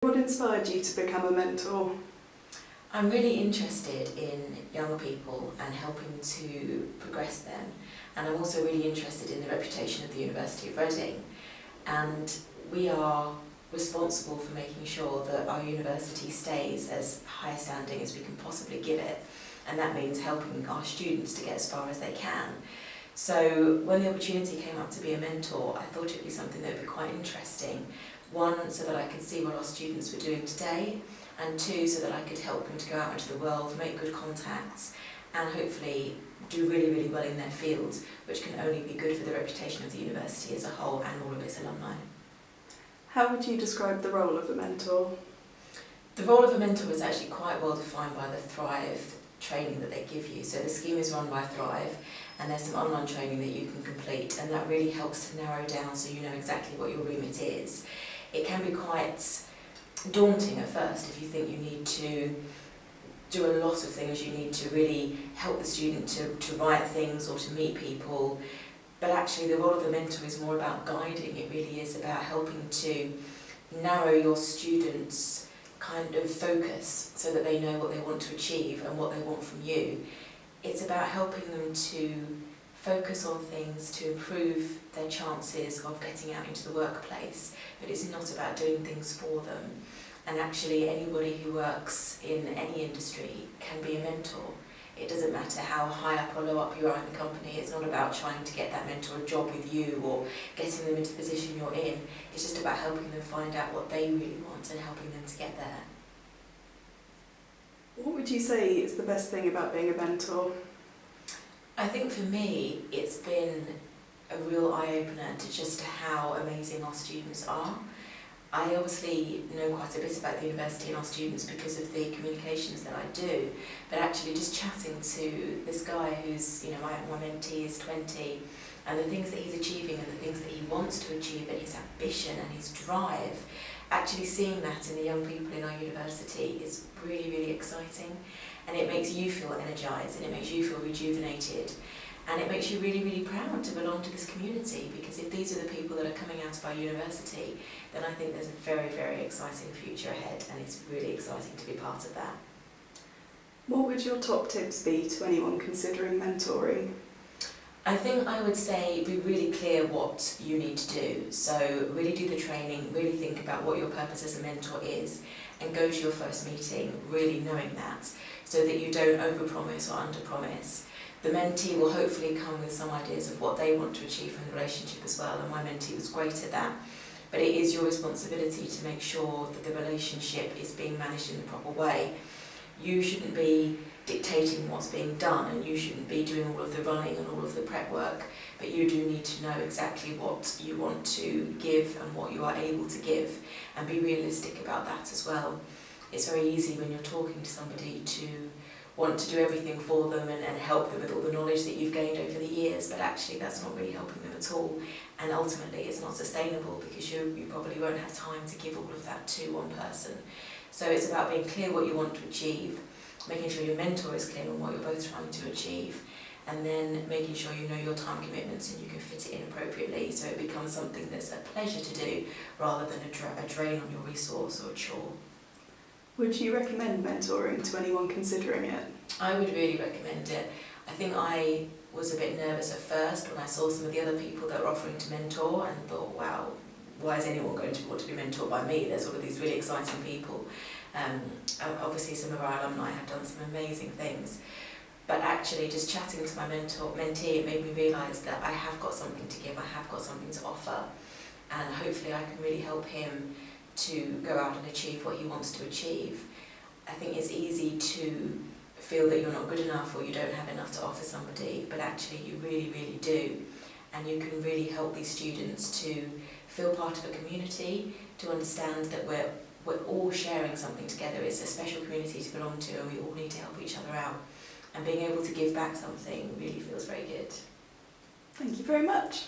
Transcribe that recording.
What inspired you to become a mentor? I'm really interested in young people and helping to progress them, and I'm also really interested in the reputation of the University of Reading, and we are responsible for making sure that our university stays as high standing as we can possibly give it, and that means helping our students to get as far as they can. So when the opportunity came up to be a mentor, I thought it would be something that would be quite interesting. One, so that I could see what our students were doing today, and two, so that I could help them to go out into the world, make good contacts, and hopefully do really, really well in their fields, which can only be good for the reputation of the university as a whole and all of its alumni. How would you describe the role of a mentor? The role of a mentor is actually quite well defined by the Thrive training that they give you. So the scheme is run by Thrive, and there's some online training that you can complete, and that really helps to narrow down so you know exactly what your remit is. It can be quite daunting at first if you think you need to do a lot of things. You need to really help the student to write things or to meet people, but actually the role of the mentor is more about guiding. It really is about helping to narrow your students' kind of focus so that they know what they want to achieve and what they want from you. It's about helping them to focus on things to improve their chances of getting out into the workplace, but it's not about doing things for them. And actually anybody who works in any industry can be a mentor. It doesn't matter how high up or low up you are in the company. It's not about trying to get that mentor a job with you or getting them into the position you're in. It's just about helping them find out what they really want and helping them to get there. What would you say is the best thing about being a mentor? I think for me, it's been a real eye-opener to just how amazing our students are. I obviously know quite a bit about the university and our students because of the communications that I do, but actually just chatting to this guy who's, my mentee is 20, and the things that he's achieving and the things that he wants to achieve and his ambition and his drive, actually seeing that in the young people in our university is really, really exciting, and it makes you feel energised and it makes you feel rejuvenated. And it makes you really, really proud to belong to this community, because if these are the people that are coming out of our university, then I think there's a very, very exciting future ahead, and it's really exciting to be part of that. What would your top tips be to anyone considering mentoring? I think I would say be really clear what you need to do. So really do the training, really think about what your purpose as a mentor is, and go to your first meeting really knowing that, so that you don't overpromise or underpromise. The mentee will hopefully come with some ideas of what they want to achieve from the relationship as well, and my mentee was great at that. But it is your responsibility to make sure that the relationship is being managed in the proper way. You shouldn't be dictating what's being done, and you shouldn't be doing all of the running and all of the prep work, but you do need to know exactly what you want to give and what you are able to give, and be realistic about that as well. It's very easy when you're talking to somebody to want to do everything for them and help them with all the knowledge that you've gained over the years, but actually that's not really helping them at all, and ultimately it's not sustainable, because you probably won't have time to give all of that to one person. So it's about being clear what you want to achieve, making sure your mentor is clear on what you're both trying to achieve, and then making sure you know your time commitments and you can fit it in appropriately, so it becomes something that's a pleasure to do rather than a drain on your resource or a chore. Would you recommend mentoring to anyone considering it? I would really recommend it. I think I was a bit nervous at first when I saw some of the other people that were offering to mentor, and thought, wow, why is anyone going to want to be mentored by me? There's all of these really exciting people. Obviously some of our alumni have done some amazing things, but actually just chatting to my mentee, it made me realise that I have got something to give, I have got something to offer, and hopefully I can really help him to go out and achieve what he wants to achieve. I think it's easy to feel that you're not good enough or you don't have enough to offer somebody, but actually you really, really do. And you can really help these students to feel part of a community, to understand that we're all sharing something together. It's a special community to belong to, and we all need to help each other out. And being able to give back something really feels very good. Thank you very much.